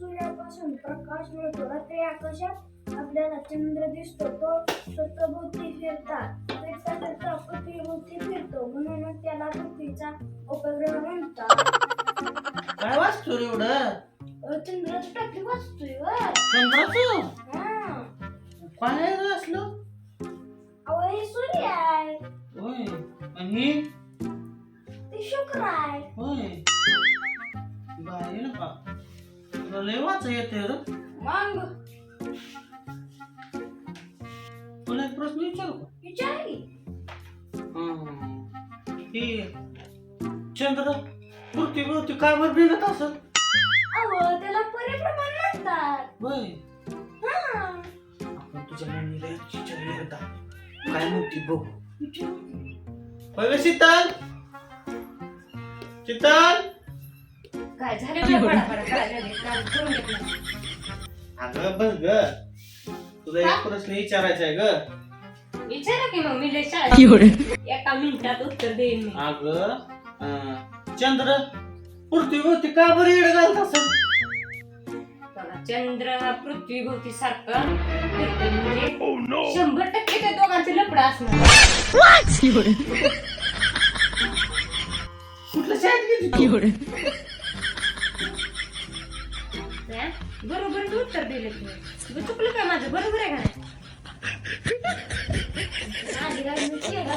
सूर्यापासून प्रकाश मिळतो. रात्री आकाशात आपल्याला चंद्र दिसतो. तो स्वतःभोवती फिरता पृथ्वीभोवती फिरतो, म्हणून त्याला पृथ्वीचा उपग्रह म्हणतात. काय वाचतो रे एवढं? चंद्राचं टाकी वाचतोय चंद्राचं हा. काय आहे रे असलं? अहो हे सूर्य आहे, होय. आणि ते शुक्र आहे. होय बाई ना का तुला लय वाचा येते रे. मग तुला एक प्रश्न विचारू का? विचार की. की चंद्र पृथ्वीभोवती काय बरं फिरत असत? अहो त्याला परिभ्रमण म्हणतात. होय हा. आपण तुझ्या मम्मीला विचारूया आता काय म्हणते बघू. होय शीतल, शीतल. काय झालं अगं बस ग, तुला एक प्रश्न विचारायचा आहे ग. विचारा की मग मी लय शाळेत एका मिनिटात उत्तर देईन मी. अगं चंद्र पृथ्वीभोवती का बरं येडं घालत असत? बघा, चंद्र हा पृथ्वीभोवती सारखं फिरतोय म्हणजे 100% त्या दोघांचं लपडं असणार. कुठल्या शाळेत गेली तू? हा? बरोबर मी उत्तर दिलं तुम्ही. चुकलं काय माझं? बरोबर आहे का नाही? आधी काय मी केलं.